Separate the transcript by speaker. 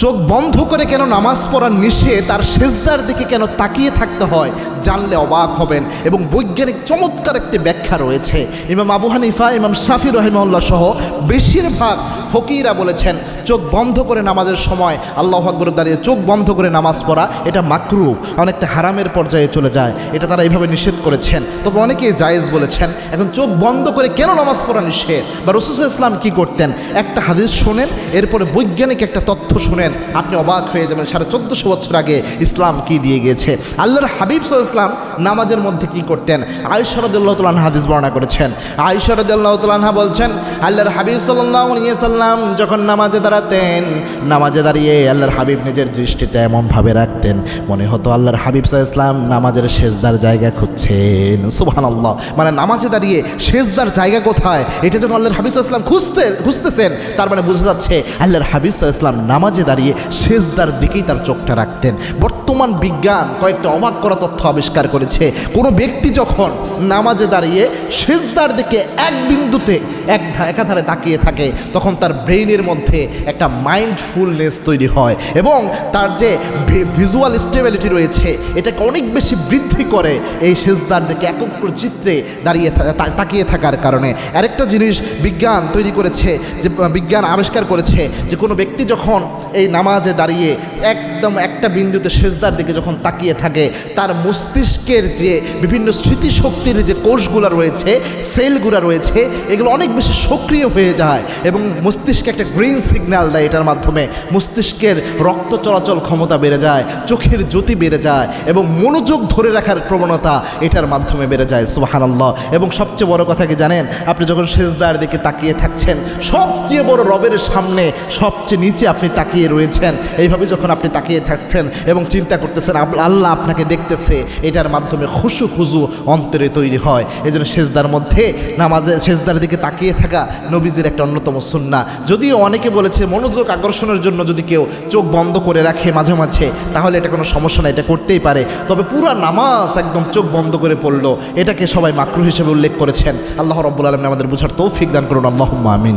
Speaker 1: চোখ বন্ধ করে কেন নামাজ পড়ার নিষেধ, তার সেজদার দিকে কেন তাকিয়ে থাকতে হয়, জানলে অবাক হবেন। এবং বৈজ্ঞানিক চমৎকার একটি ব্যাখ্যা রয়েছে। ইমাম আবু হানিফা, ইমাম শাফি রাহিমাহুল্লাহ সহ বেশিরভাগ ফকিরা বলেছেন চোখ বন্ধ করে নামাজের সময় আল্লাহু আকবার দাঁড়িয়ে চোখ বন্ধ করে নামাজ পড়া এটা মাকরুহ, অনেকটা হারামের পর্যায়ে চলে যায়, এটা তারা এইভাবে নিষেধ করেছেন। তবে অনেকেই জায়েজ বলেছেন। এখন চোখ বন্ধ করে কেন নামাজ পড়া নিষেধ, বা রাসূল সাল্লাল্লাহু আলাইহি ওয়াসাল্লাম কী করতেন, একটা হাদিস শোনেন, এরপরে বৈজ্ঞানিক একটা তথ্য শুনেন, আপনি অবাক হয়ে যাবেন 1450 বছর আগে ইসলাম কি দিয়ে গিয়েছে। আল্লাহর হাবিব সাল্লাল্লাহু আলাইহি ওয়াসাল্লাম নামাজের মধ্যে কি করতেন, আয়েশা রাদিয়াল্লাহু তাআলা আনহা হাদিস বর্ণনা করেছেন। আয়েশা রাদিয়াল্লাহু তাআলা আনহা বলছেন, আল্লাহর হাবিব সাল্লাল্লাহু আলাইহি ওয়াসাল্লাম যখন নামাজে দাঁড়াতেন, নামাজে দাঁড়িয়ে আল্লাহর হাবিব নিজের দৃষ্টিতে এমনভাবে রাখতেন মনে হতো আল্লাহর হাবিব সাল্লাল্লাহু আলাইহি ওয়াসাল্লাম নামাজের সেজদার জায়গা খুঁজছেন। সুবহানাল্লাহ, মানে নামাজে দাঁড়িয়ে সেজদার জায়গা কোথায় এটা যখন আল্লাহর হাবিব সাল্লাল্লাহু আলাইহি ওয়াসাল্লাম খুঁজতেছেন, তার মানে বোঝা যাচ্ছে আল্লাহর হাবিব সাল্লাল্লাহু আলাইহি ওয়াসাল্লাম নামাজে দাঁড়িয়ে সেজদার দিকেই তার চোখটা রাখতেন। বর্তমান বিজ্ঞান কয়েকটা অবাক করা তথ্য আবিষ্কার করেছে। কোনো ব্যক্তি যখন নামাজে দাঁড়িয়ে সেজদার দিকে এক বিন্দুতে একাধারে তাকিয়ে থাকে, তখন তার ব্রেইনের মধ্যে একটা মাইন্ডফুলনেস তৈরি হয় এবং তার যে ভিজুয়াল স্টেবিলিটি রয়েছে এটাকে অনেক বেশি বৃদ্ধি করে এই সেজদার দিকে একগ্র চিত্রে দাঁড়িয়ে তাকিয়ে থাকার কারণে। আরেকটা জিনিস বিজ্ঞান তৈরি করেছে, যে বিজ্ঞান আবিষ্কার করেছে যে কোনো ব্যক্তি যখন এই নামাজে দাঁড়িয়ে একদম একটা বিন্দুতে সেজদার দিকে যখন তাকিয়ে থাকে, তার মস্তিষ্কের যে বিভিন্ন স্মৃতিশক্তির যে কোষগুলো রয়েছে, সেলগুলো রয়েছে, এগুলো অনেক বেশি সক্রিয় হয়ে যায় এবং মস্তিষ্কে একটা গ্রিন সিগন্যাল দেয়। এটার মাধ্যমে মস্তিষ্কের রক্ত চলাচল ক্ষমতা বেড়ে যায়, চোখের জ্যোতি বেড়ে যায় এবং মনোযোগ ধরে রাখার প্রবণতা এটার মাধ্যমে বেড়ে যায়। সুবহানাল্লাহ। এবং সবচেয়ে বড় কথা কি জানেন, আপনি যখন সেজদার দিকে তাকিয়ে থাকছেন, সবচেয়ে বড় রবের সামনে সবচেয়ে নিচে আপনি তাকিয়ে রয়েছেন, এইভাবে যখন আপনি তাকিয়ে থাকছেন এবং চিন্তা করতেছেন আল্লাহ আপনাকে দেখতেছে, এটার মাধ্যমে খুশু খুজু অন্তরে তৈরি হয়। এই জন্য সেজদার মধ্যে নামাজে সেজদার দিকে তাকিয়ে থাকা নবীজির একটা অন্যতম সুন্নাহ। যদিও অনেকে বলেছে মনোযোগ আকর্ষণের জন্য যদি কেউ চোখ বন্ধ করে রাখে মাঝে মাঝে, তাহলে এটা কোনো সমস্যা না, এটা করতেই পারে। তবে পুরো নামাজ একদম চোখ বন্ধ করে পড়লো, এটাকে সবাই মাকরুহ হিসেবে উল্লেখ করেছেন। আল্লাহ রাব্বুল আলামিন আমাদের বুঝার তৌফিক দান করুন। আল্লাহুম্মা আমিন।